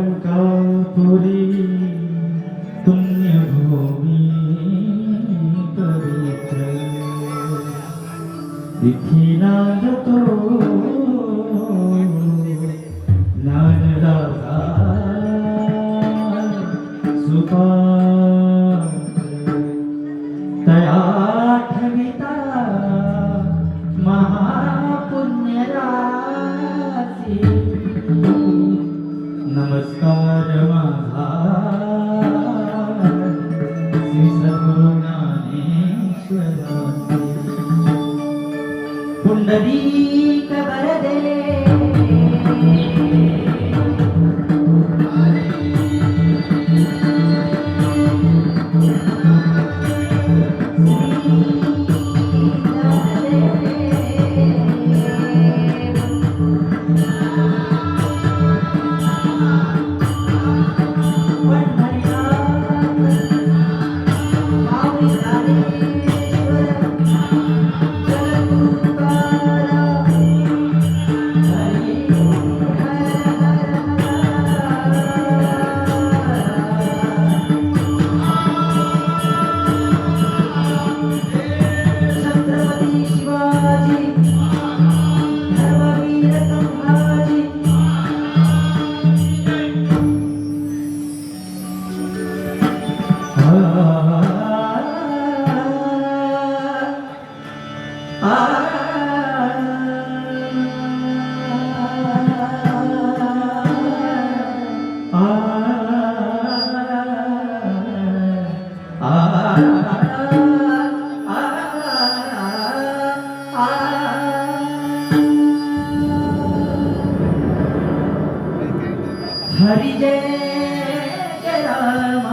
अलंकापुरी पुण्यभूमी पवित्र तिथी नांदतो ज्ञानदाता सुपात्र तया ठविता महापुण्यराशी नमस्कार माझा श्री सद्गुरु ज्ञानेश्वरांचे पुंडलीक वरदे हरि जय राम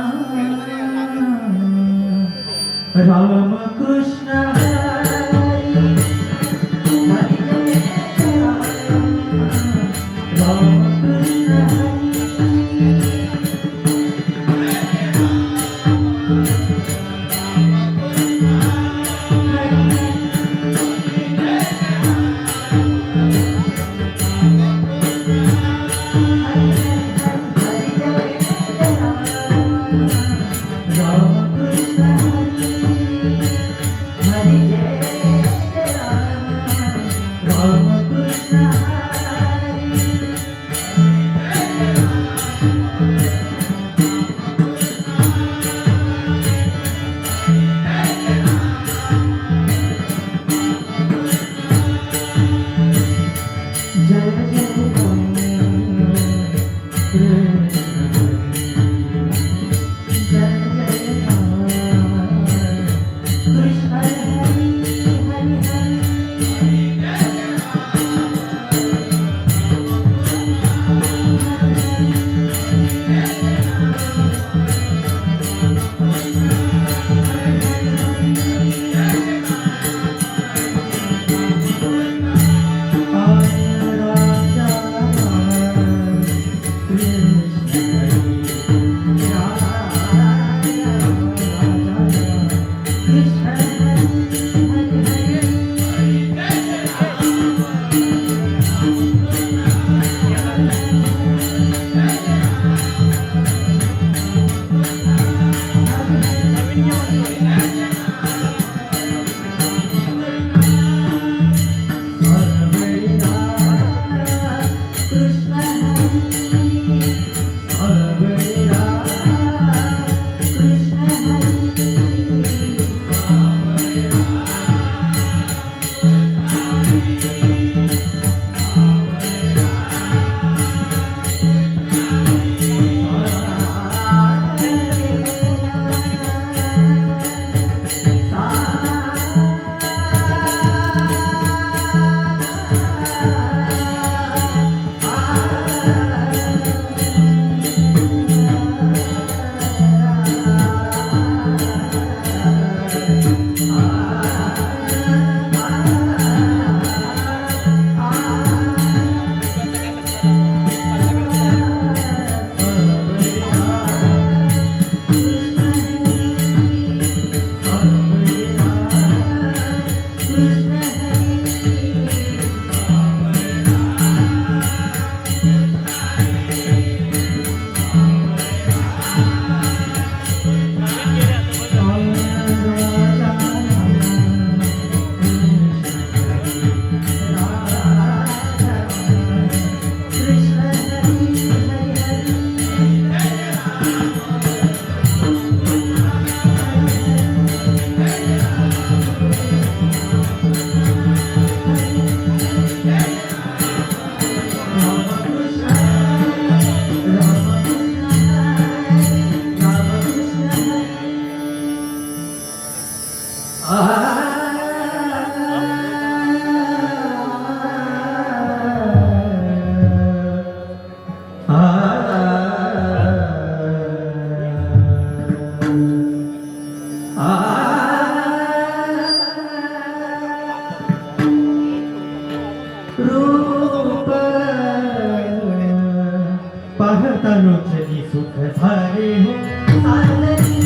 राम कृष्ण हरि हरि जय राम कृष्ण हरि रूप पाहता लोचनी सुख झाले हो आनंदी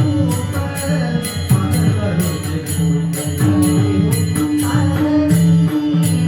रूप पाहता लोचनी सुख झाले हो आनंदी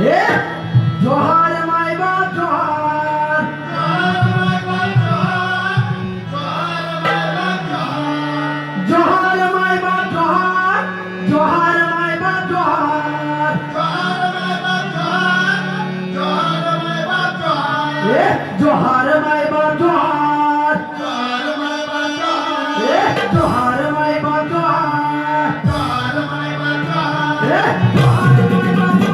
ए जोहार माय बाप जोहार जोहार माय बाप जोहार जोहार माय बाप जोहार ए जोहार माय बाप जोहार ए जोहार माय बाप जोहार ए जोहार माय बाप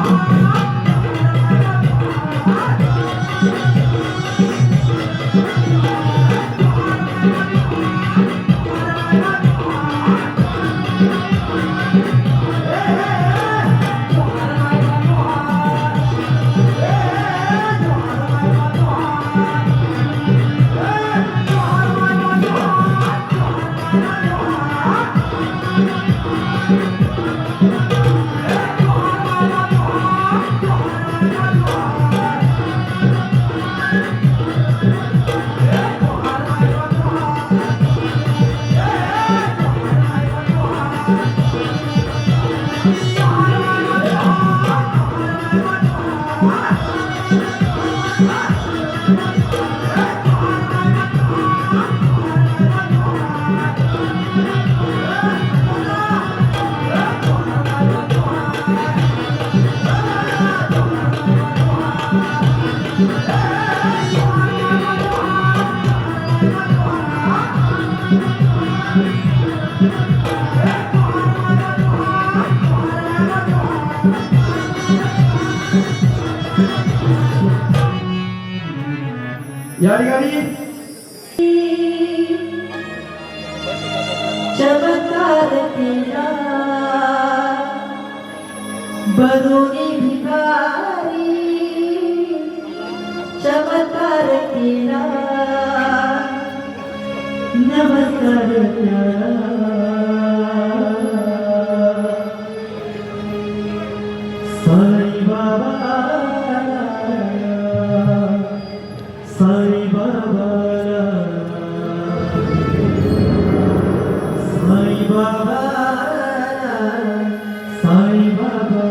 या ठिकाणी चमत्कार केला बरोनी भिकारी चमत्कार केला नमस्कार केला साई बाबा साई बाबा साई बाबा साई बाबा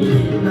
Thank you.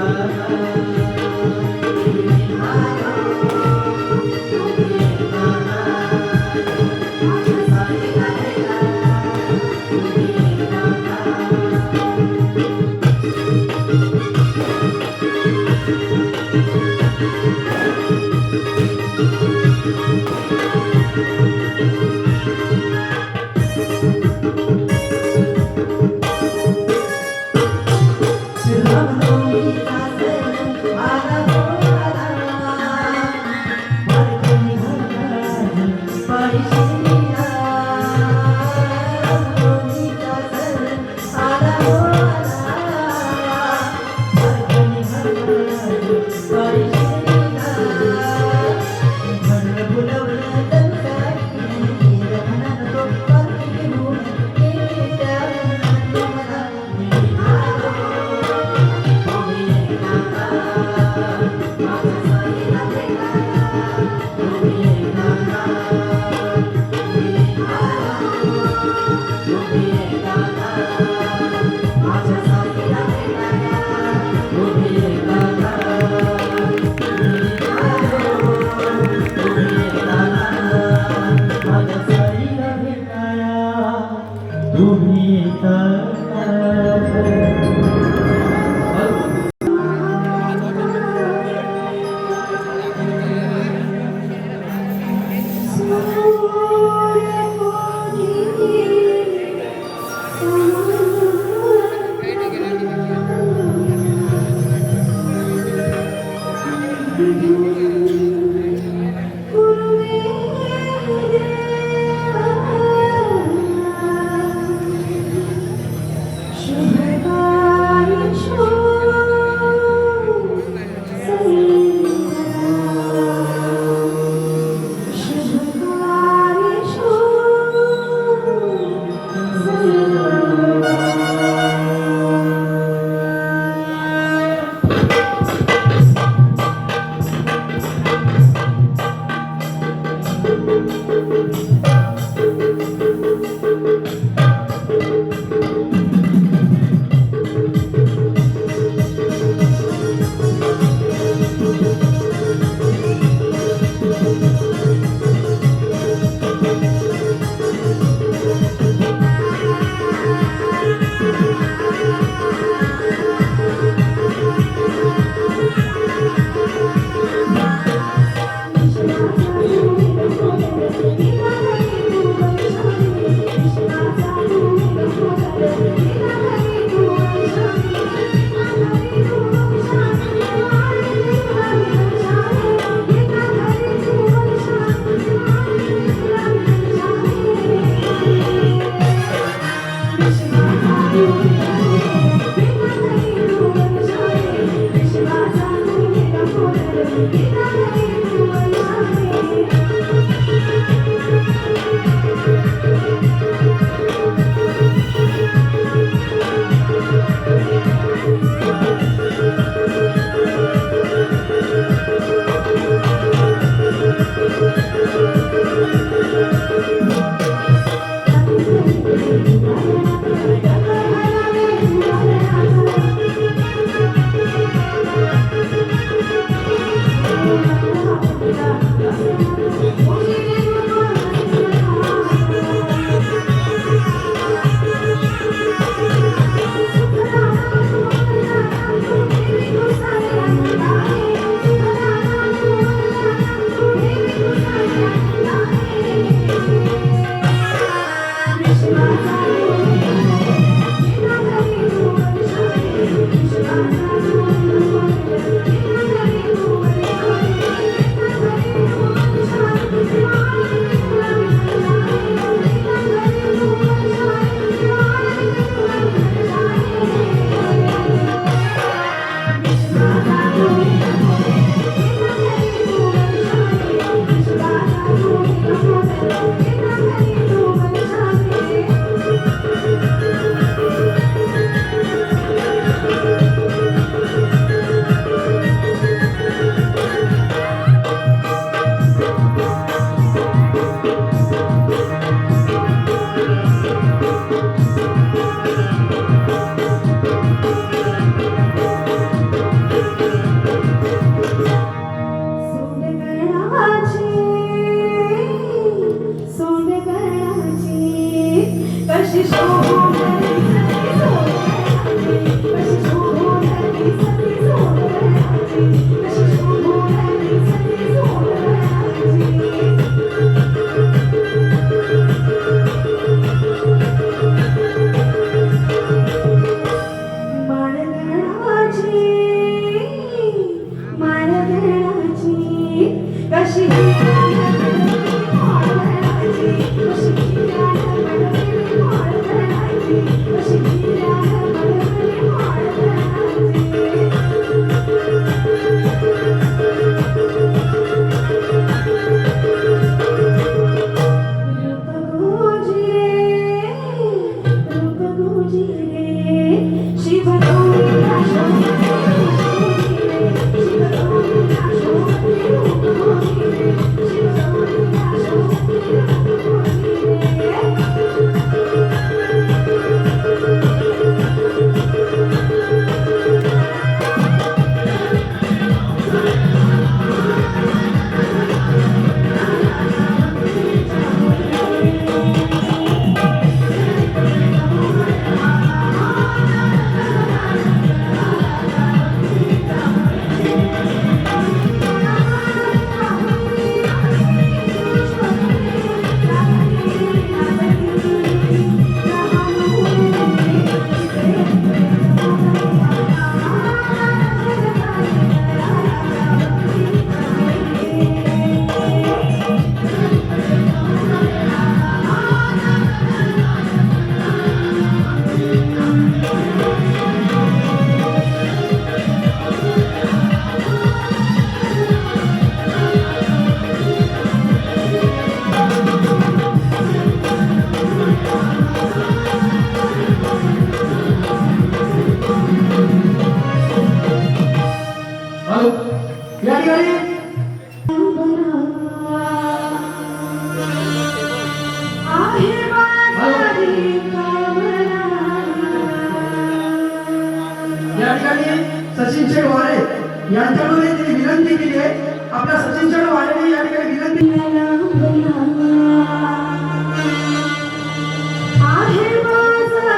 आहेत यांच्याकडून तिने विनंती केली आहे. आपल्या सचिनचंद्र वाडेने या ठिकाणी विनंती आहे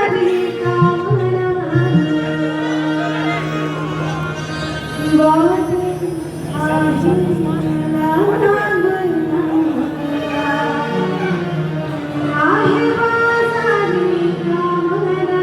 माझी कामना वाटे आहे लांबला आहे माझी कामना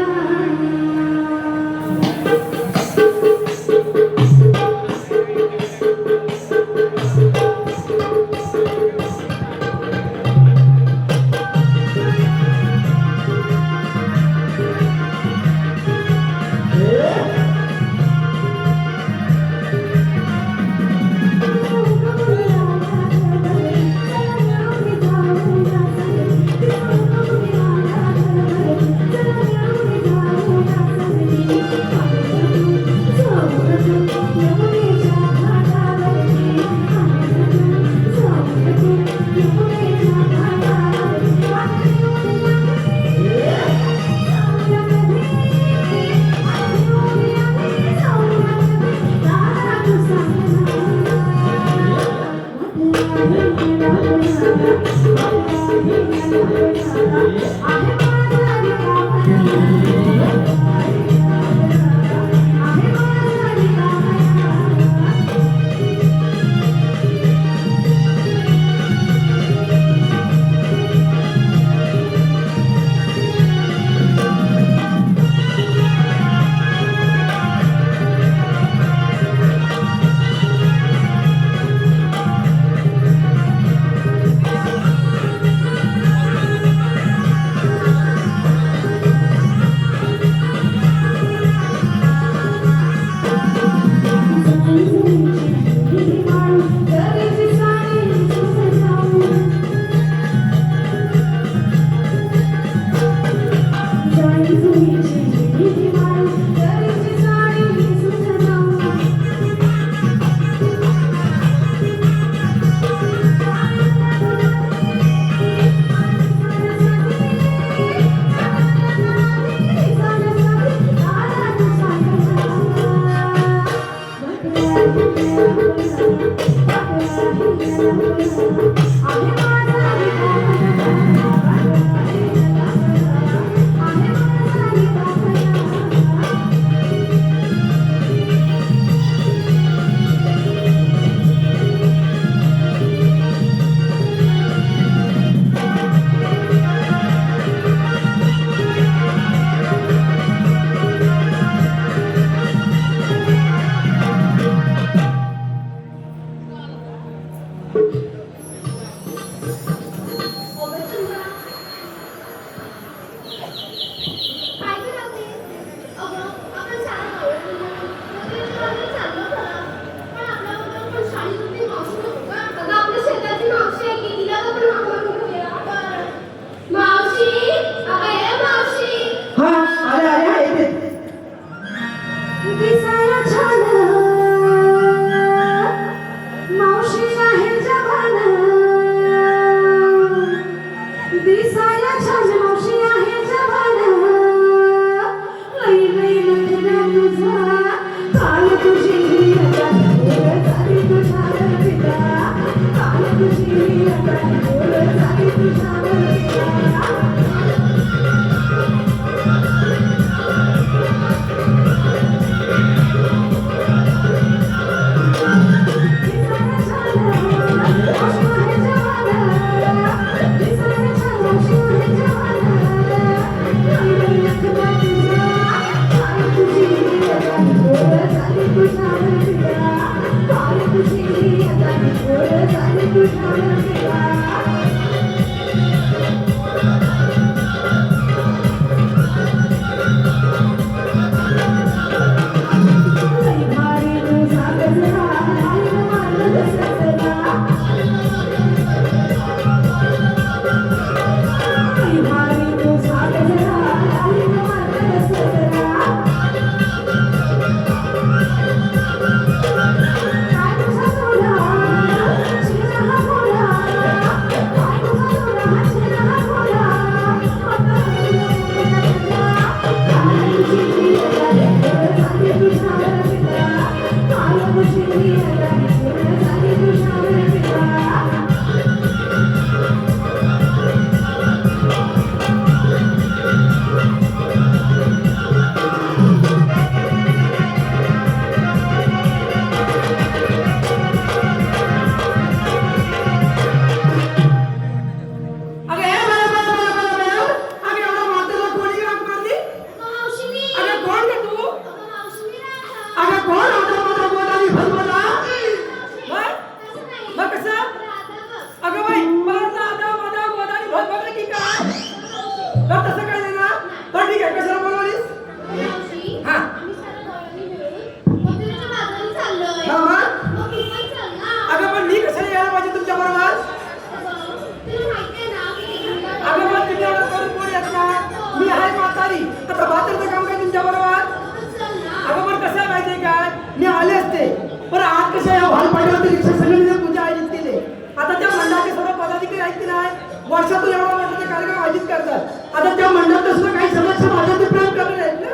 कशा या वालपाट्यावरती रिक्षा संघटनेने पूजा आयोजित केली. आता त्या मंडळाचे सर्व पदाधिकारी आहेत की नाही, वर्षातून एवढा मोठे कार्यक्रम आयोजित करतात. आता त्या मंडळात सुद्धा काही सदस्य माझ्यावरती प्रेम करणार आहेत ना.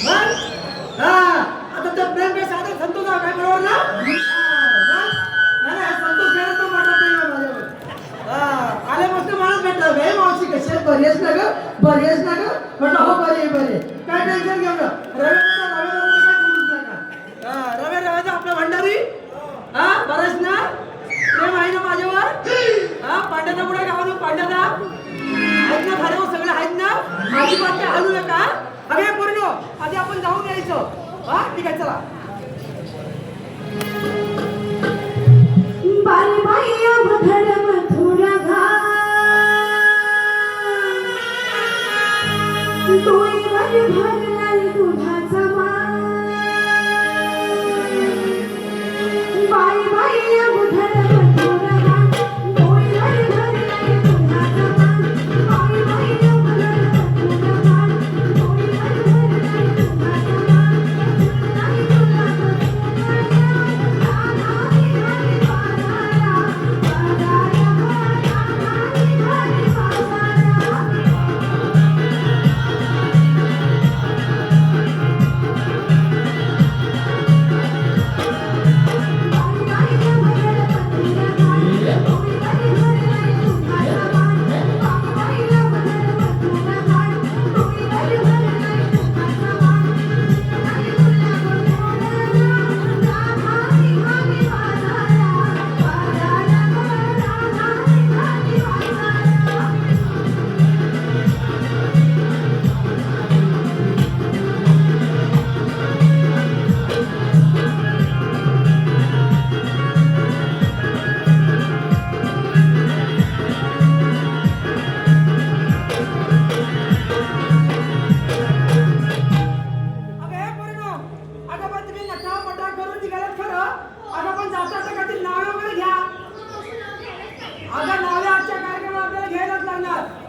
मग? आता त्या प्रेम काही साधं संतोष आहे काय, बरोबर ना? नाही, संतोष घ्यायला तो म्हणत नाही माझ्यावर. आले मस्त मलाच भेटलं, वे मावशी कशी आहे, बरी आहेस ना ग, बरी आहेस ना ग? म्हटलं हो बरी आहे, बरी आहे. काय टेन्शन घेऊ नका. रव्याचं आपलं भंडारी बरंच ना प्रेम आहे ना माझ्यावर. पांड्याचा पुढे गावातून पांड्याचा आहेत ना, खरे सगळे आहेत ना, अजिबात काय हलू नका. अरे पूर्ण आधी आपण जाऊन यायचं. ठीक आहे चला. बाई बाई अवघड मथुरा घाट, डोईवर भरलाय दुधाचा मान. बाई बाई अवघड मथुरा घाट, डोईवर भरलाय दुधाचा मान. बाई बाई अवघड मथुरा घाट, डोईवर भरलाय दुधाचा मान. नाही तुला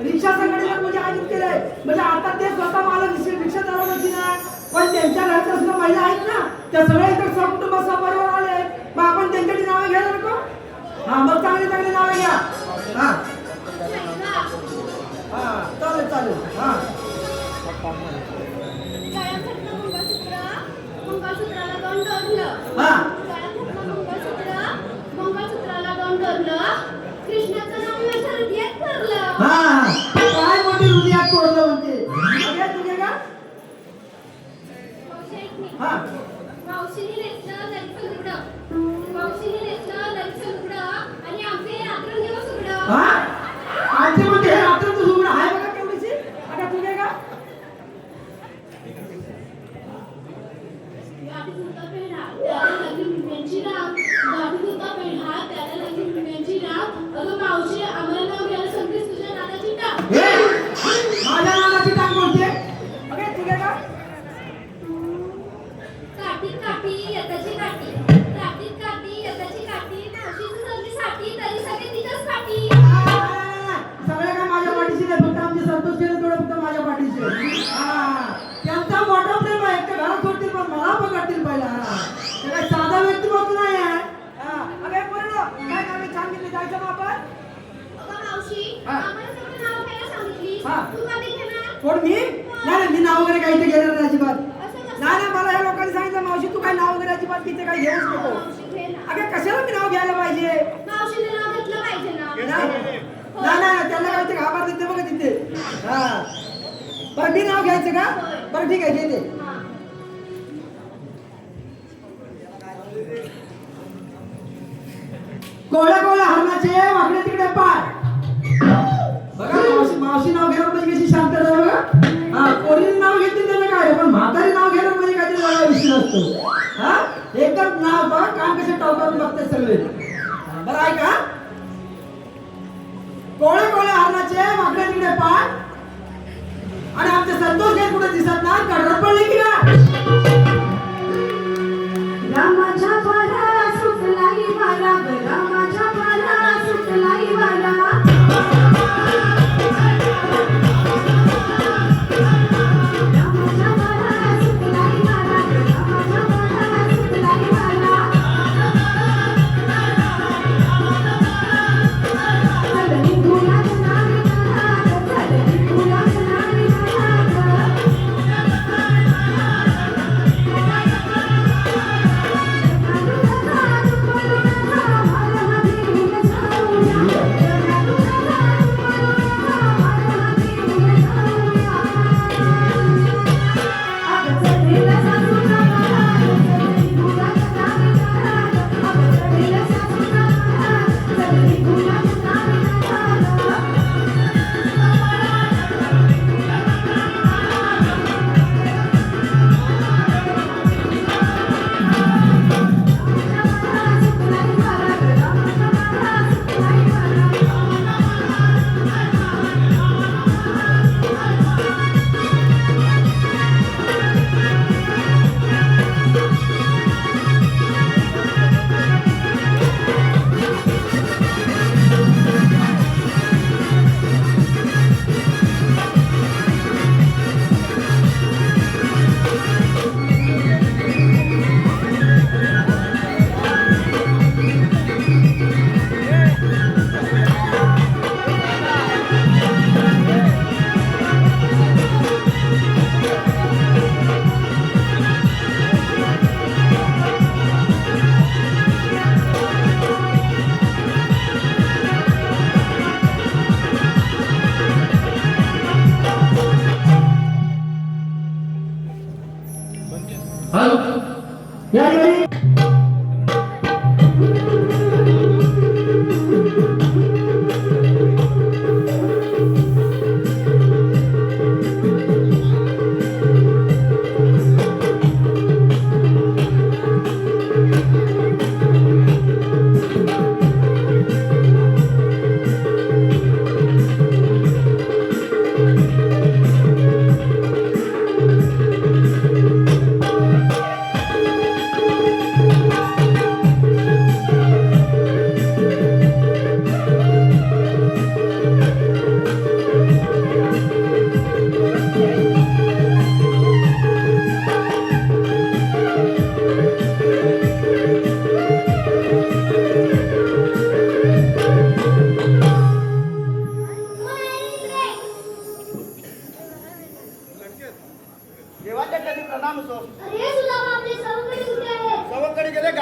रिक्षा संघटनेला म्हणजे आयोजित केलंय. म्हणजे आता ते स्वतः मला रिक्षा चालवण्याची ना, पण त्यांच्या घरच्या सुद्धा महिला आहेत ना, त्या सगळ्या इतर सहकुटुंब सहपरिवार आले. मग आपण त्यांच्याची नावं घ्यायला नको? मग चांगली चांगली नावं घ्या. चालेल चालेल. मंगळसूत्राला दोन डोरलं, मंगळसूत्राला दोन डोरलं, कृष्णाचं नाव माझ्या हृदयात धरलं. काय म्हणते हृदयात तोडलं म्हणते? तुझे का? मावशीने नेसलं ललित लुगडं, मावशीने नेसलं ललित लुगडं आणि आमचे रात्रंदिवस उघडं. आमचे म्हणते हे रात्रंदिवस उघडं आहे बघा केवढीशी. आता तुझे का? गाठी तुझा पेढा त्याला लागली मुंग्यांची राख, गाठी तुझा पेढा त्याला लागली मुंग्यांची राख. अगं मावशी आम्हाला नाव घ्यायला सांगतेस तुझ्या नानाची टाक. माझ्या नानाची टाक बोलते. तुझे का? काठी काठी येताची काठी, काठीत काठी येताची काठी, मावशीचं सगळी साठी तरी सगळे तिथंच काठी. सगळे काय माझ्या पाठीशी नाही, फक्त आमचे संतोष केले तेवढं फक्त माझ्या पाठीशी. त्यांचा मोठा प्रेम आहे. ते घरात सोडतील पण मला पकडतील पहिला. ते काय साधा व्यक्तिमत्व नाही आहे. काय काय सांगितले जायचं मग आपण? मावशी आम्हाला सगळं नाव घ्यायला सांगितली, तू कधी घेणार? कोण मी? नाही मी नाव वगैरे काही घेणार नाही अजिबात. असं नाही मला या लोकांनी सांगितलं मावशी तू काय नाव वगैरे अजिबात तिथे काही घेऊच नको. अगं कशाला मी नाव घ्यायला पाहिजे? मावशीने नाव घेतलं पाहिजे ना. नाही त्यांना काय ते घाबर देते बघा तिथे. बरं मी नाव घ्यायचं का? बरं ठीक आहे घेते. कोळ्या कोळ्या हरणाचे वाकडे तिकडे पाय. बघा मावशी नाव घ्यायला म्हणजे कशी शांत आहे बघा. कोणी नाव घेतली त्याला काय, पण म्हातारी नाव घ्यायला म्हणजे काहीतरी वेगळा विषय असतो. एकदम नाव बघा काम कसे टावकावून बघते सगळे. बरं आहे का? कोळे कोळे हरणाचे वाकडे तिकडे पाय आणि आमचे संतोष काही कुठे दिसत नाही. कडरत पडले की ना? रामाच्या पारा सुटलाई वारा, रामाच्या पारा सुटलाई वारा. रामाच्या पारा सुटलाई वारा, रामाच्या पारा सुटलाई वारा.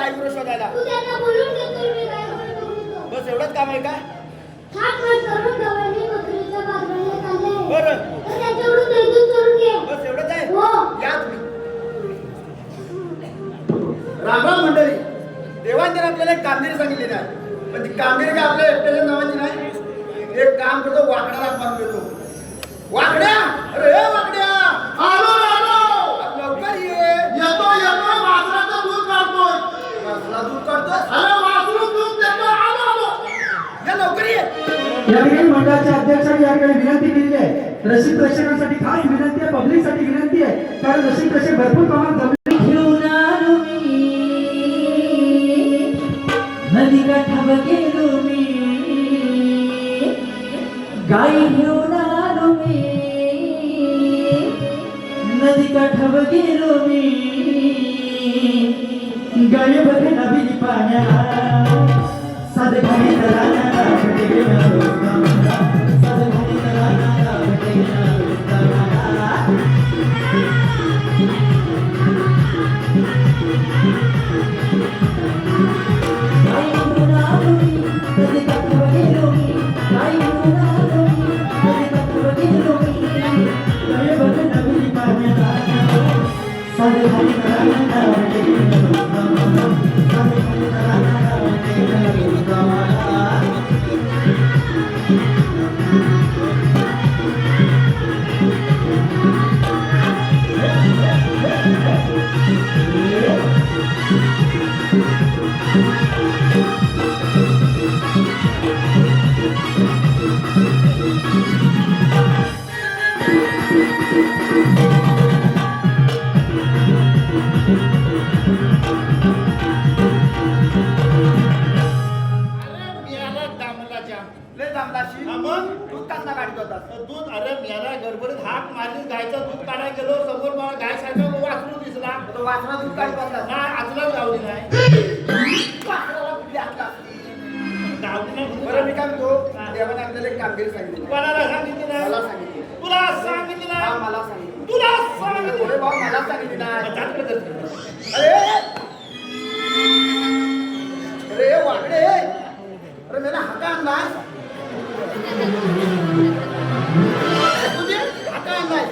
आईब्रो शोधायला. तू त्यांना बोलून देतो मी काय करू नको. बस एवढंच काम आहे काय? हात वर करून गवळणी बकरीच्या बाजूला आले. बरं. तर त्यांच्याकडून दूध चोरून घे. बस एवढंच आहे. हो. या तुम्ही. रामराम मंडळी. देवाने आपल्याला एक कामगिरी सांगितलेली आहे. पण ती कामगिरी काय आपल्या एकट्याच्या नावाची नाही. एक काम करतो, वाकड्याला मारून देतो. वाकड्या, अरे हे वाकड्या, आलो आलो लवकर ये. येतो येतो वासराचं दूध काढतोय. वासरा दूध काढतोस? अरे वासरू दूध देतो. आलो आलो या लवकर ये. या ठिकाणी मंडळाच्या अध्यक्षांनी या ठिकाणी विनंती केलेली आहे. रसिक प्रेक्षकांसाठी खास विनंती आहे, पब्लिक साठी विनंती आहे, कारण रसिक प्रेक्षक भरपूर प्रमाणात जमले. घेऊन आलो मी नदी काठावर गेलो मी गाई घेऊन आलो मी नदी काठावर गेलो मी गाई बघ नदी पाण्याला साधे घाली तराला भेटे गेला साधे घाली तराला भेटे गेला लय दमदाशी. हा मग? दूध काढला काढत होतास. दूध अरे म्याला गडबडीत हाक मारली गायचं दूध काढायला गेलो समोर मला गाय सारखं वासरू दिसला तो वासरा दूध काढत बसला. नाही आजलाच गावली नाही वासराला कुठली हात लागली? गावली नाही बरं मी काय म्हणतो, देवाने आपल्याला एक कामगिरी सांगितली. कोणाला सांगितली मला नाही सांगितली. तुला सांगितली हा, नाही मला सांगितली. तुला सांगितली अरे भाऊ, मला सांगितली नाही. जात कर. अरे अरे वाकडे, अरे मेरा हाका आणलाय. तुझे हाका आणलाय.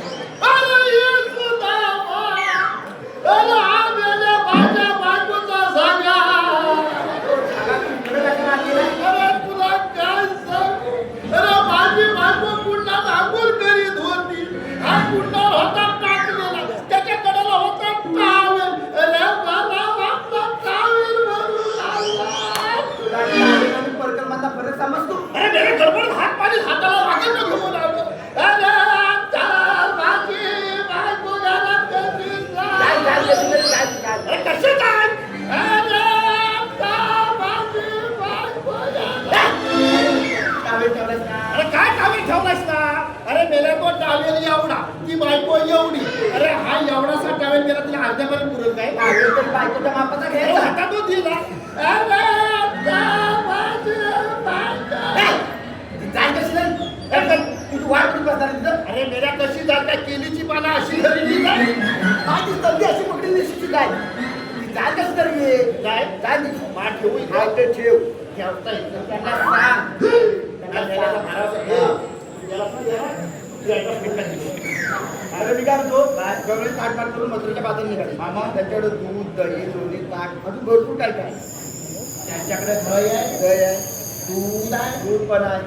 अरे येसुदा अरे हा मेल्या माझ्या बायकोचा जागा इकडे कशाला आणली रे? अरे तुला काय सांगू अरे माझी बायको कुंडात आंघोळ करीत होती हा कुंडा होता टाकलेला त्याच्या कडेला होता टावेल अरे मला वाटलं टावेल म्हणून आला तुला टावेल आणि परकरमधला फरक समजतो? अरे मेरे गडबड हात पाणी हाताला वागायला घेऊन आलो अरे चाल माझी बायको घरात कशी काय काय जाईल? कशी काय काय? अरे कसे काय अरे चाल माझी बायको घरात टावेल ठेवलास का? अरे काय कामी ठेवलास ना अरे मेला तो टावेल एवढा ती बायको एवढी अरे हा एवढासा टावेल मेला तिला अर्ध्यापर्यंत पुरत नाही टावेल तर बायकोच्या मापाचा अरे घ्यायचा. हातात तो दिला अरे चाल माझी बायको जाय कशी जाईल? तुझी वाट कुठे बसणार तिथं? अरे मेरा कशी जात काय केलीची पानं अशी धरली नाही हा, ती तल्ली अशी पकडली निश्चित जाय. ती जाय कशी तरी ये? काय जाय ती. मा ठेवू हा, इकडे ते ठेव. ठेवता येतं त्यांना सांग. त्यांना मेल्याला मारायचं हे. त्याला पण द्या. तू एकदा फिटकात दिली. अरे मी काय म्हणतो, गवळी ताटपाट करून मथुरेच्या बाजूला निघाली. मामा त्यांच्याकडे दूध, दही, लोणी, ताक अजून भरपूर काय काय. त्यांच्याकडे दही आहे, दूध आहे, दूध पण आहे,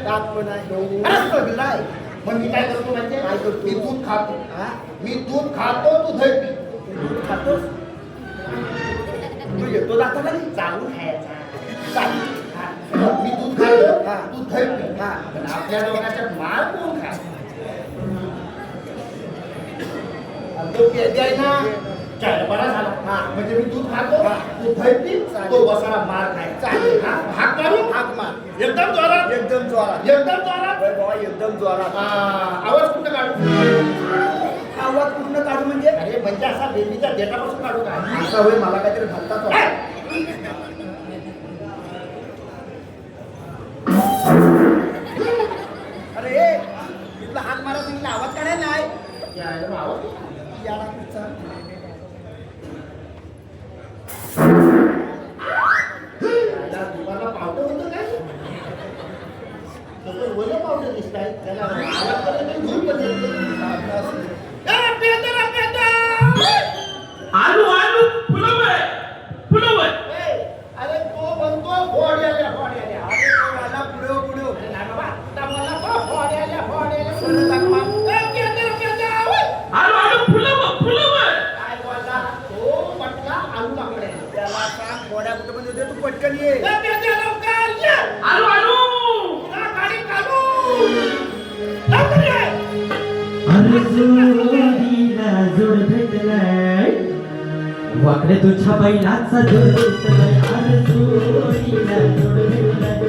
ताक पण आहे, अरे सगळं आहे. मग मी काय करतो म्हणजे काय करतो? मी दूध खातो हा? मी दूध खातो तू दही पी तू दूध खातोस? तू येतो जाता का नाही? चालू खायचा चाल. हा. मी दूध खातो हा. तू दही पी हा. पण आपल्या दोघांच्या मार कोण खाय आणि तो पेदी आहे ना, चाल बरा झाला हा. म्हणजे मी दूध खातो हा. तू दही पी चालेल. तो बसाला मार खाय चालेल. हा. हाक मारू हाक मार. एकदम जोरात एकदम जोरात. एकदम जोरात होय बाबा, एकदम जोरात. आवाज कुठं काढू आवाज पूर्ण काढू म्हणजे अरे म्हणजे असा बेबीच्या देठापासून काढू काय असा होय, मला काहीतरी घालतात काय? अरे तुला हाक मारा सांगितलं, आवाज काढायला नाही. यायला मग आवाज याला कुठचा? भले पावलं दिसत आहेत त्याला आवाजपर्यंत धूर पसरते. ए, पेंदरा, पेंदरा! आलू आलू फुलवय फुलवय ए, अरे तो म्हणतो फोड्याल्या फोड्याल्या. अरे तो आला पुढं पुढं. अरे नाही बाबा, आता मला तो फोड्याल्या फोड्याल्या म्हणत दाखवा. ए, पेंदरा, पेंदरा! ओय! आलू आलू फुलवय काय बोलला? तो म्हटला आलू लाकडे. त्याला सांग फोड्या कुठं पण होते तू पटकन ये. ए, पेंदरा, लवकर ये! आलू आलू तुला गाडी चालू! लवकर ये! अरे जोडीला जोड भेटलाय वाकडे तुझ्या बैलाचा जोड भेटलाय अरे जोडीला जोड भेटलाय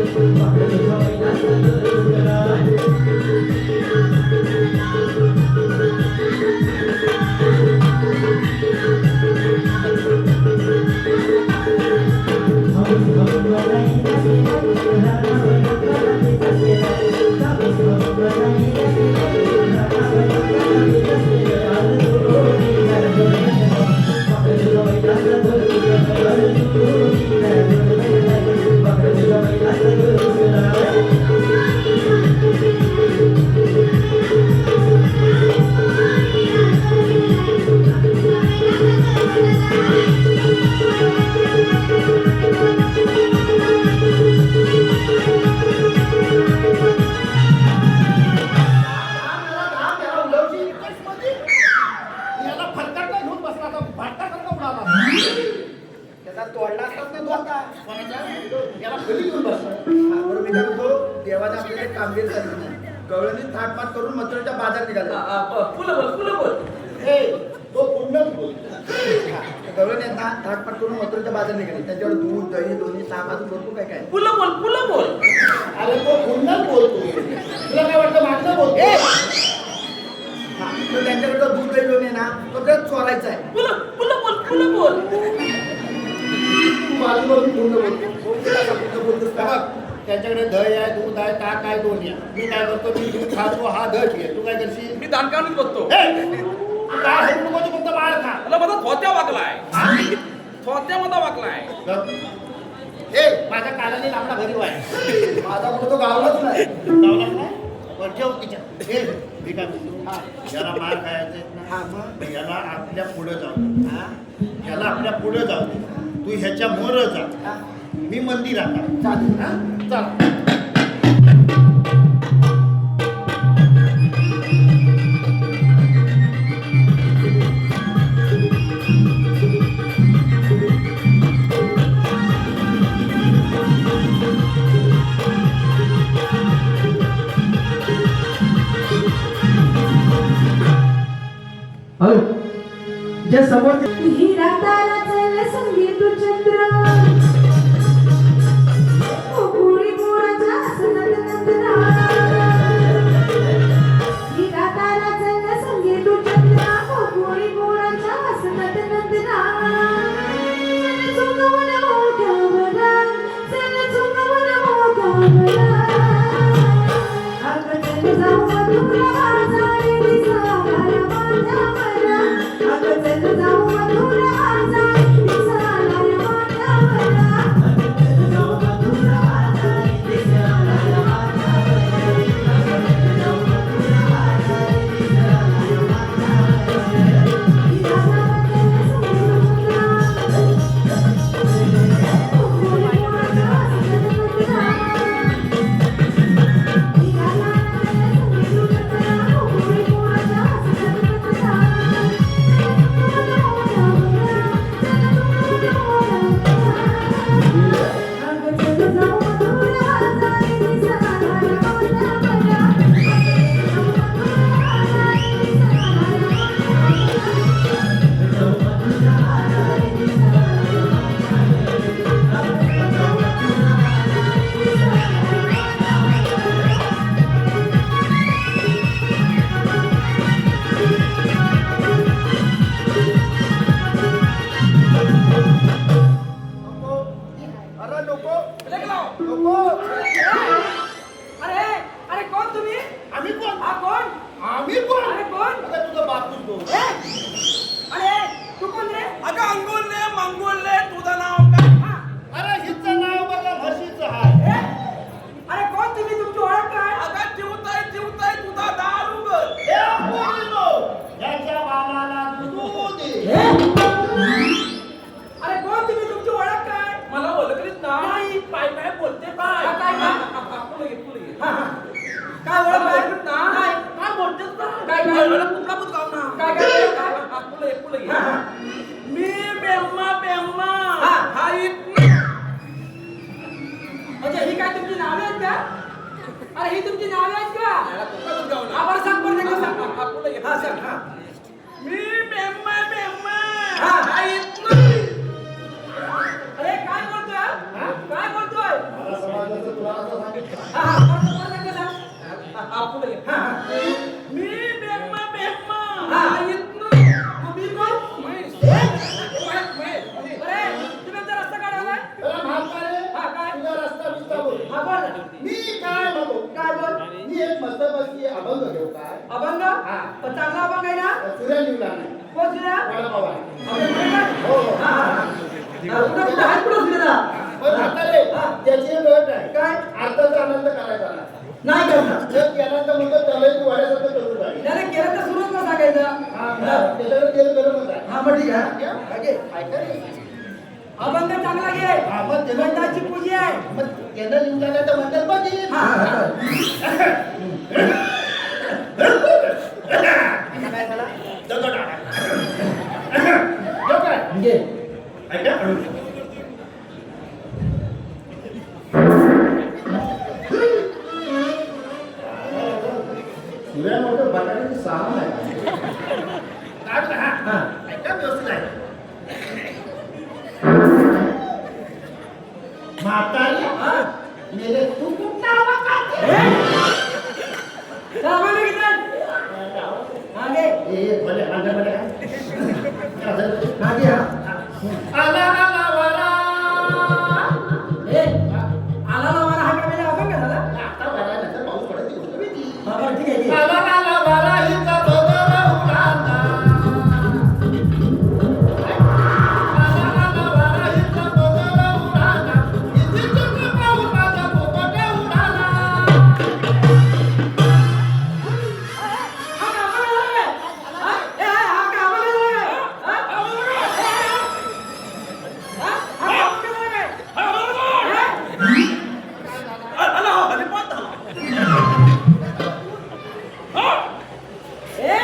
वाकडे तुझ्या बैलाचा जोड भेटलाय याला फरकाटला घेऊन बसला आता भाटकासारखा उडाला. त्याचा तोडला असतात ना तू आता. याला खाली घेऊन बसला. हा, बरं मी काय म्हणतो देवाने आपल्याला एक कामगिरी सांगितली. गवळणी थाटमाट करून मथुरेच्या बाजार निघाला. ए, तो पुन्हाच बोल. गवळणी यांना थाटमाट करून मथुरेच्या बाजार निघाले. त्याच्यावर दूध दही लोणी ताक अजून भरपूर काय काय. अरे तो पुन्हाच बोलतो. तुला काय वाटतं मागणं बोलतो? हा, तर त्यांच्याकडे दूध दही लोणी आहे ना तो त्यात चोरायचा आहे. बाजूवरून पूर्ण बोलतो. कुठं बोलतोस हे का? बघ, त्यांच्याकडे दही आहे, दूध आहे, ताक आहे, दोन्ही आहे. मी काय करतो, मी दूध खातो, हा दही घे. तू काय करशील? मी दानकावूनच बसतो ए, तू काय आहे नको तू फक्त बाळ खा. मला माझा थोत्या वागलाय थोत्यामध्ये वागलाय गप. ए, माझ्या कानाने लांबडा भरीव आहे. माझा कुठं तो गावलाच नाही. लावला नाही? वर ठेव तिच्यात. ए, मी काय म्हणतो, हा, याला मार खायचा आहे ना? हा, मग? याला आपल्या पुढे जाऊ. हा, याला आपल्या पुढे जाऊ दे. तू ह्याच्या मोर जा. हा. मी मंदिरात आहे. चालेल. हा? चल. जे समोर हिरा ताराचं संगीत चंद्र पुरी पोराचा सनद नंदना हिरा ताराचं संगीत चंद्र पुरी पोराचा सनद नंदना चल चुकवून मोठ्यावरा चल चुकवून मोठ्यावरा अगं चल जाऊ मधुरा वाजारे दिसा माझ्यावरा अगं चल जाऊ मधुरा वाजारे दिसा माझ्यावरा नको. अरे नको नको. अरे अरे कोण तुम्ही? आम्ही कोण? हा कोण? आम्ही कोण? अरे कोण? अगं तुझं बापूच बोल. अरे तू कोण रे? अगं अंगोलले मंगोलले तुझं नाव काय हा. अरे हिचं नाव बघा म्हशीचं आहे. अरे कोण तुम्ही? तुमची ओळख काय? अगं काय ओळख आहे? नाही. काय बोलतेस ना? काय? कुठला बुचकाव ना? काय? पुढे पुढे हा, हा. मी बेम्मा बेम्मा हा. हा इथं अच्छा, ही काय तुमची नावे आहेत का? अरे ही तुमची नावे आहेत का? कुठला बुचकाव ना? आम्हाला सांग परत एकदा सांग. पुढे हा, सांग. हा. मी बेम्मा बेम्मा हा. हा इथं अरे काय बोलतोय? हा? काय बोलतोय? मला समाजाचं तुला असं सांगितलं. हा, हा. परत एकदा सांग. पुढे हा, हा. मी बेम्मा बेम्मा हा. हा इथं तुम्ही कोण? महेश. अरे, महेश. तुम्ही आमचा रस्ता काढावा? त्याला म्हातारे, हा, काय? तुझा रस्ता बिस्ता बोल. हा, बोल. मी काय म्हणतो? काय बोल? मी एक मस्तपैकी अभंग घेऊ काय? अभंग? हा. पण चांगला अभंग आहे ना? सूर्य लिवला नाही. कोण दिला? वडापाव आहे. अभंग आहे का? हो, हो. हा, हा, हा. कुठं आहे कुठं दिला? पण म्हातारे, हा. त्याची एक अट आहे. काय? अर्थाचा आनंद करायचा नाही. नाही करणार. जर केल्यानंतर म्हणतो त्याला तू वाड्यासारखं करू काय? त्याने केलं तर सुरुवात न सांगायचं. हा, त्याच्यावर तेल गरमच आहे. हा, मग ठीक आहे. ओके, ऐका रे. अभंग चांगला घे. हा, मग ते- गणताची पूजी आहे. मग त्यानं लिवला तर म्हणतात बघी. हा, हा, हा. आता काय झालं? दगड आला. येऊ काय? घे. ऐका. सूर्यामध्ये बटाट्याची सामान आहे. काढ ना, हा. हा. ऐका व्यवस्थित आहे. म्हातारी, हा. मेले तू कुठला आवाज काढते? चल, अभंग घेतात. हा, घे. ए, भले, अंडा भले का? हा, घे, हा. आला, आला, वारा. ए, आला ना वारा हा काय म्हणजे अभंग झाला? आता वारा नंतर पाऊस पडत नाही, होतं बी ती. हा, बरं, ठीक आहे, घे. आला, आला, वारा, हिचा बदल उडाला. आला, आला, वारा, हिचा बदल उडाला. इथे चक्र पाहून माझा पोपट उडाला. हा काय अभंग झाला काय? हा? ए, हा काय अभंग झाला काय? हा? हा? हा काय अभंग झाला काय? ए?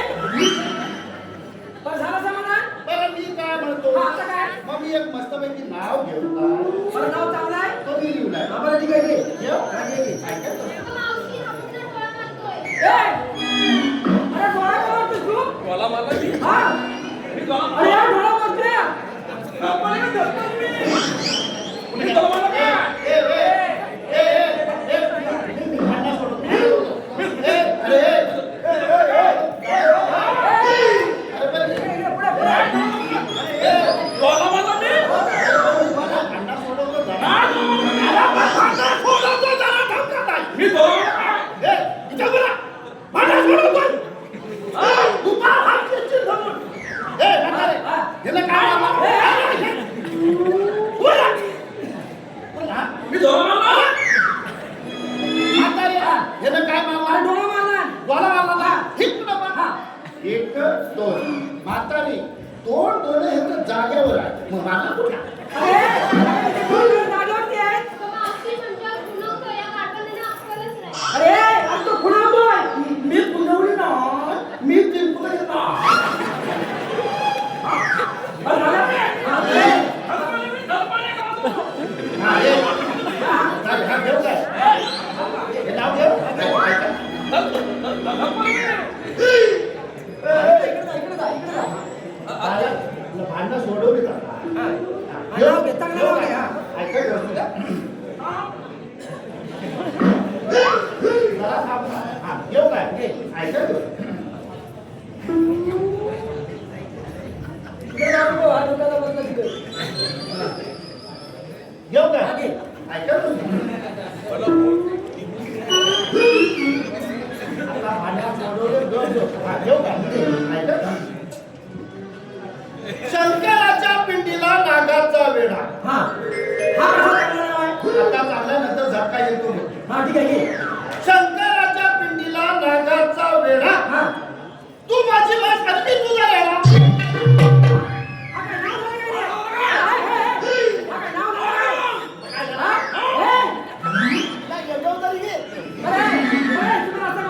बरं, झालं समाधान? बरं, मी काय म्हणतो? हा, आता काय? मग मी एक मस्तपैकी नाव घेऊ का? मला नाव चांगलं आहे? तो मी लिहिलाय. हा, बरं, ठीक आहे, घे. घेऊ? हा, घे, घे. ऐका तो. मावशी हा पुन्हा डोळा मारतोय. ए! अरे, डोळा का मारतोस तू? मला मला मी हा? डोळा अरे, हा डोळा मारतोय. मी डोळा मला काय? ए, ए, ए, ए, ए, मी भांडणं सोडतो. ए, अरे, ए, ए, ए, ए, अरे, पण- पुढे, पुढे. ए, डोळा मला मी मला भांडणं सोडवलं जरा. मी डोळा ए, इथं बोला. भांडणं सोडवलं. तू का हात खेचशील धरून? ए, म्हातारे, ह्याला काय मारलं? बोला. बोला. मी डोळा मला म्हातारे, ह्याला काय अरे, मारलं? डोळा मारला. बोला मारला ना. इकडं बघ. हा. एक, दोन. म्हातारे, दोन ह्याचं जागेवर आहे. मग मारला कुठला? अरे, अरे, ते दोन डोळे जागेवरती आहेत. मावशी म्हणजे खुणवतोय, या काकांना अक्कलच नाही. अरे, अरे तो खुणावतोय. मी खुणवली ना. मी तिरपुला येतो. बरं झालं? हा, ए. हा, ये. हा, घेऊ काय? हे नाव घेऊ? ऐका. इकडे जा, इकडे जा, इकडे जा. दादा, तुला भांडणं सोडवली का? हा, नाव घे, चांगलं नाव घे, हा. ऐका व्यवस्थित, हा. जरा थांब. हा, घेऊ काय? ऐका व्यवस्थित. इकडे जा नको, हा डोक्याला बसला तिकडे. घेऊ काय? हा, घे. ऐका व्यवस्थित. आता भांडणं सोडवलं, घेऊ. हा, घेऊ काय? ऐका. शंकराच्या पिंडीला नागाचा वेढा. हा. हा कसा चांगला नाव आहे? आता चालल्यानंतर झटका येतो मग. हा, ठीक आहे, घे. शंकराच्या पिंडीला नागाचा वेढा. हा. तू माझी मास आणि मी तुझा रेडा. हा काय नाव झालं काय रे? हा काय नाव झालं काय? हा? ए! नाही, घेऊ तरी घे. अरे, अरे, तुम्ही असं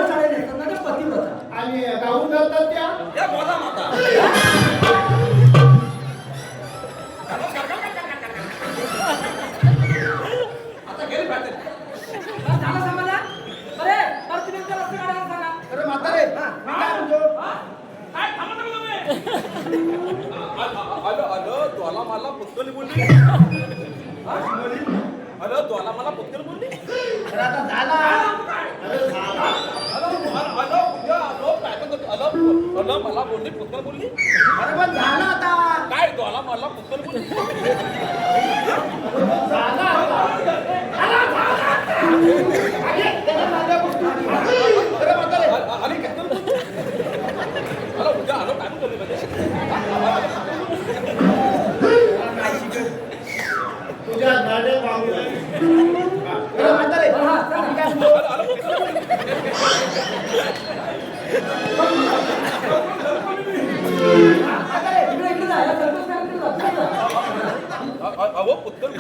नवल साड्या नेसतात ना त्या पतिव्रता. आणि गाऊन घालतात त्या या गोदा माता आता गेली पाहिजे झालं समाधान? अरे परत तुम्ही आमच्या रस्ते काढायला सांगा. अरे म्हातारे मी काय म्हणतो काय थांबा तुम्ही आलो तुला मला पुस्तली बोलली अरे तुला मला पुस्तली बोलली अरे आता झाला अरे झाला आलो मला बोलली पुस्तल बोलली अरे पण झाला आता काय तुला मला पुस्तल बोलली झाला अरे म्हातारे आणि काय उद्या आलो काय बोलली तुझ्या गाड्या बांगल्या अरे म्हातारे मी काय म्हणतो म्हातारे इकडे इकडे जा, या सरपंच साहेबांकडे जा. अहो पुस्तल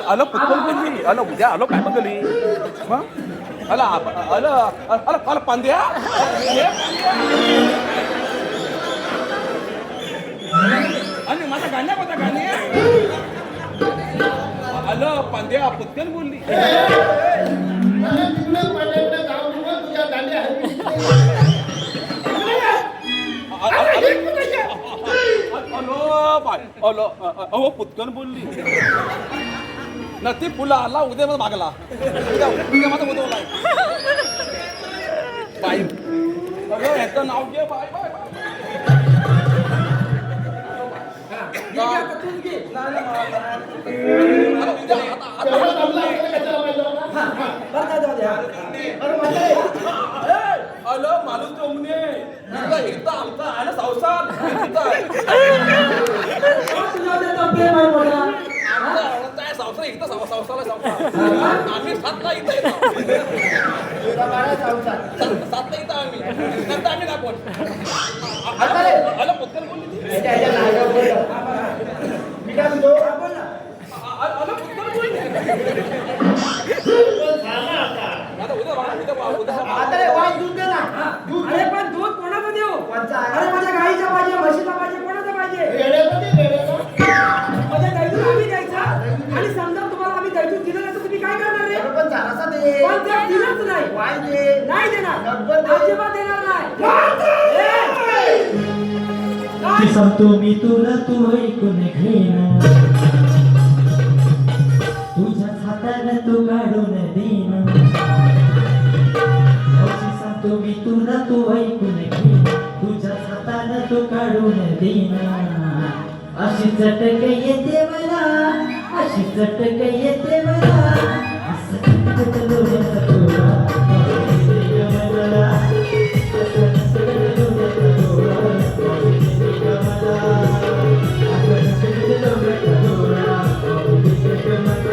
आलं पुस्तल बोलली आलं उद्या आलो काय बोलली आला आलं आलं आलं पांद्या आणि माझा गाण्या कोणता गाणे आलं पांद्या पुस्तल बोलली अरे तिकडे माझ्याकडे जाऊ नको तुझ्या गाड्या अलो अहो पुतकन बोलली ना ती फुलं आला उद्या मला मागला उद्या माझा उद्या बाई अगं ह्याचं नाव घे बाय बाय तूच घे. बरं जाऊ द्या. अरे म्हातारे आलो माणूस टोमने एकदा आमचा आहे ना संसार तुझ्या देतो प्रेम आहे मोठा. संसार एकदा संसाराला संसार आम्ही सातला इथं येतो तुला बाळा संसार सातला इथं आम्ही नंतर आम्ही दाखवत म्हातारे आलं पुस्तक बोलली ह्याच्या नावावर बोल. मी काय म्हणतो बोल ना. आलं पुस्तक बोलली झाला आता आता उद्या म्हातारे वाज दूध दे ना दूध अरे पण दूध कोणाचं देऊ? कोणचा? अरे माझ्या गाईचा पाहिजे, म्हशीचा पाहिजे, कोणाचा पाहिजे? रेड्याचं माझ्या गाईचं आम्ही द्यायचा आणि समजा तुम्हाला आम्ही गाईचं दिलं नाही तर तुम्ही काय करणार रे? अरे पण झालासा दे पण ते दिलंच नाही. वाय दे नाही देणार. नव्वद दे. अजिबात देणार नाही. ए! काय? की सांगतो मी तुला तू ऐकून घेणं तुझ्याच हातानं तू काढून देणं अशी सांगतो मी तुला तू ऐकून घेणं तुझ्याच हातानं तू काढून देणं अशी चटक येते मला अशी चटक येते मला असं चटक डोळ्याचा डोळा येते मला असं चटक डोळ्याचा डोळा येते मला असं चटक डोळ्याचा डोळा येते मला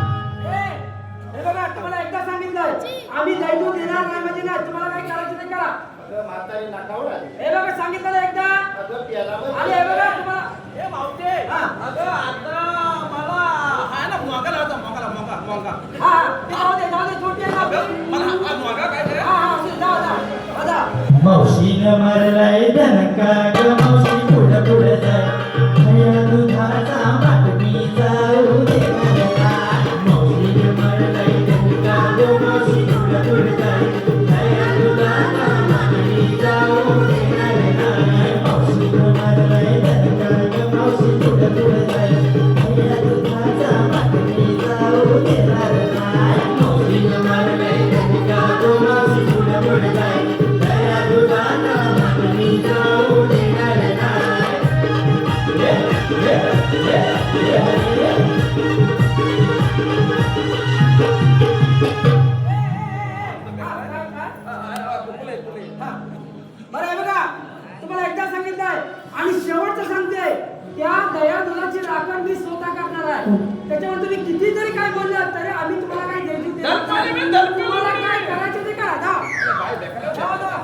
हे बघा तुम्हाला एकदा सांगितलंय आम्ही दायित्व देणार नाही म्हणजे ना तुम्हाला काय करायचं ते करा. अगं म्हातारी नाकावर आली हे बघा सांगितलं एकदा अगं प्याला आणि हे बघा तुम्हाला हे मावते अगं आता मला आहे ना मोगा लावता मोगा हा ते जाऊ दे छोटी आहे ना आपली. मला हा मोगा काय ते हा हा असेल, जाऊ जा. मावशीनं मारलाय धनका ग मावशी पुढं पुढं जाय हया दुधाचा बाटमी जाऊ दे मला मावशीनं मारलाय धनका ग मावशी पुढं पुढं जाय हया दुधाचा बाटमी जाऊ दे मला मावशीनं मारलाय धनका ग मावशी पुढं पुढं जाय हया दुधाचा बाटमी जाऊ दे मला मावशीनं मारलाय तुम्ही किती जरी काय बोललात तरी आम्ही तुम्हाला काय द्यायचं ते दलपाली मी दलपाली. तुम्हाला काय करायचं ते करा जा. जा, जा.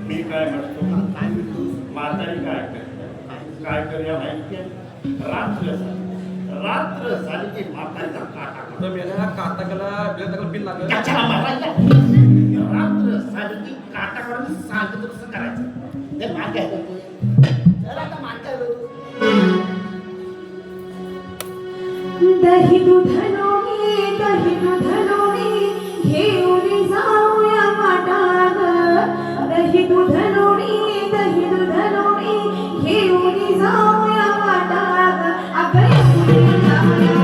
मी काय म्हणतो म्हातारी काय करूया माहिती आहे रात्र झाली की म्हातारीचा काटा तर मेल्या काटाकाला बिल बिल लागलं त्याच्याला मारायला रात्र झाली की काटा काढून सांगतो कसं करायचं ते मागे आहे तू चला आता मागच्या दही दूध लोणी घेऊन जाऊया वाटाग दही दूध लोणी घेऊन जाऊया वाटाग अगं येऊन जाऊया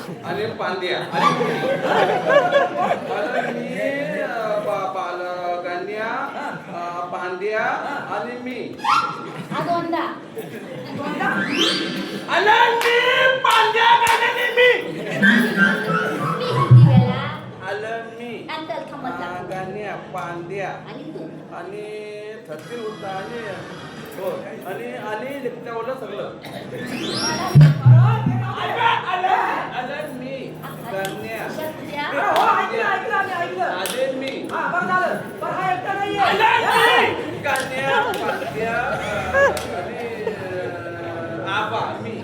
आणि पांड्या आणि मी गण्या पांड्या आणि मी दोनदा पांड्या गण्या मी मी किती वेळा आलं मी आणि त्याला थांबत जा. गण्या पांड्या आणि तू आणि छत्तीस होता आणि हो आणि त्यावरलं सगळं आलं मी गण्या क्षत्रिया हो, ऐकलं ऐकलं आम्ही ऐकलं आले मी हा बरं झालं पण हा एकटा नाहीये गण्या पांड्या आणि आबा मी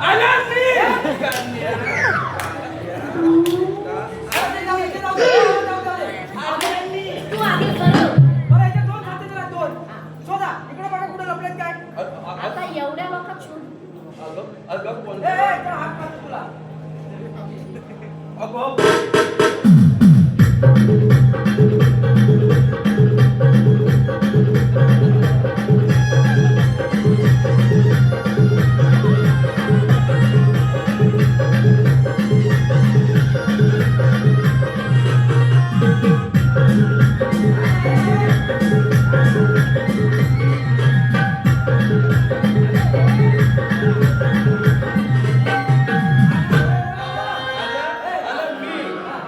आलं मी गण्या तू आधी करू आता एवढ्या लोकात सोड अगं कोण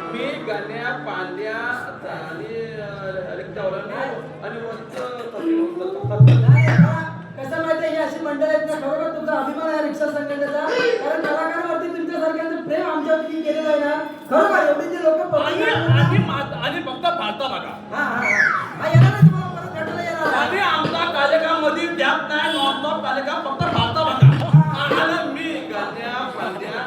मी गण्या पांड्या आणि कसं माहितीये ही अशी मंडळ आहेत ना खरोखर तुमचा अभिमान आहे रिक्षा संघटनेचा कारण कलाकारांवरती तुमच्यासारख्यांचं प्रेम आमच्यावरती केलेलं आहे ना खरोखर एवढी जी लोक आणि फक्त भारता बघा येणार नाही तुम्हाला परत भेटायला येणार आणि आमचा कार्यक्रमामध्ये द्यात नाही नॉनस्टॉप कार्यक्रम फक्त भारता बघा आलं मी गण्या पांड्या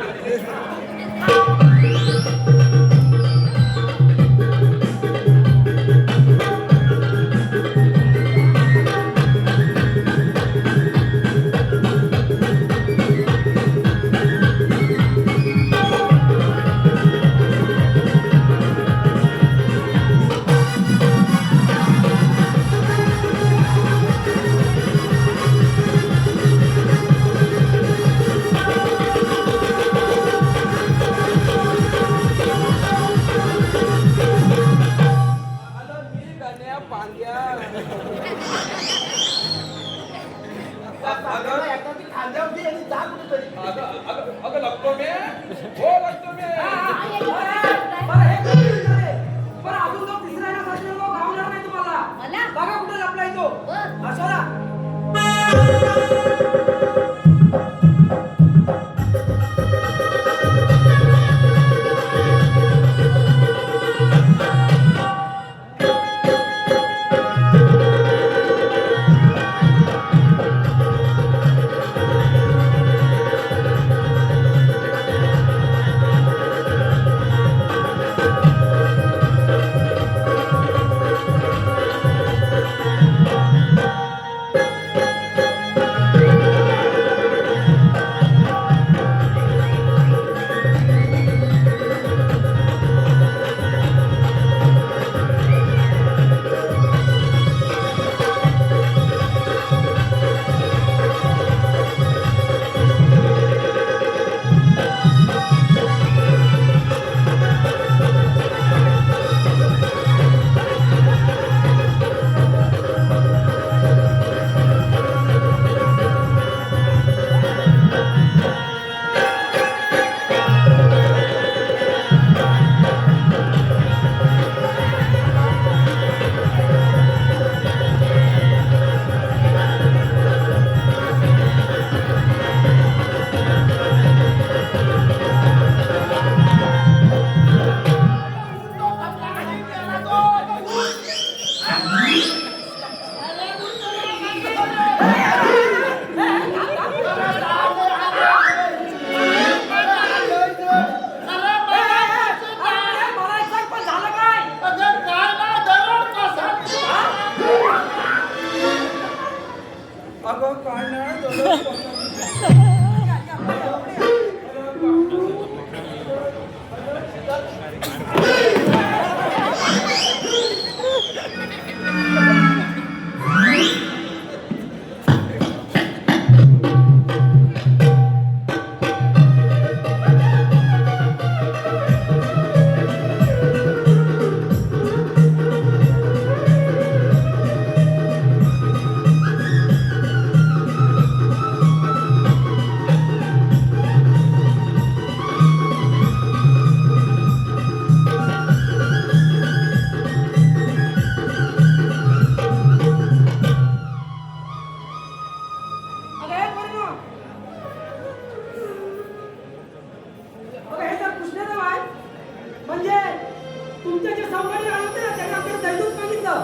सवडी आले होते ना त्यांनी आपल्याला दैवत मागितलं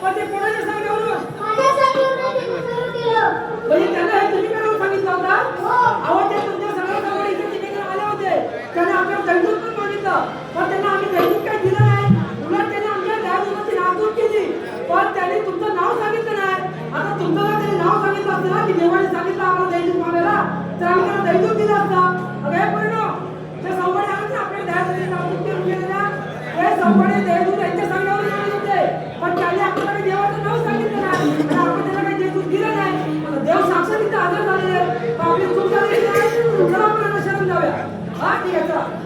पण ते कोणाच्या सांगण्यावरून म्हणजे त्यांना हे तुम्ही करावं सांगितलं होतं अहो ते तुमच्या सगळ्या इथे ठिकाणी आले होते त्याने आपल्याला दैवत पण मागितलं पण त्यांना आम्ही दैवत काही दिलं नाही उलट त्याने आमच्या दैवताची नाचूक केली पण त्यांनी तुमचं नाव सांगितलं नाही आता तुमचं जर त्यांनी नाव सांगितलं असतं ना की देवाने सांगितलं आम्हाला दैवत मागायला तर आम्ही त्यांना दैवत दिलं असतं अगं हे परिणाम ते संवाडे आले ना आपल्या दैवताची नाचूक केली गेलेल्या हे संवाडे दैवत यांच्या सांगण्यावर येत होते पण त्यांनी आपल्याला देवाचं नाव सांगितलं नाही आणि आपण त्याला काही दैवत दिलं नाही आता देव साक्षात इथं हजर झालेले आपली चूक झालेली नाही चला आपण शरण जाऊया हा ठीक आहे चला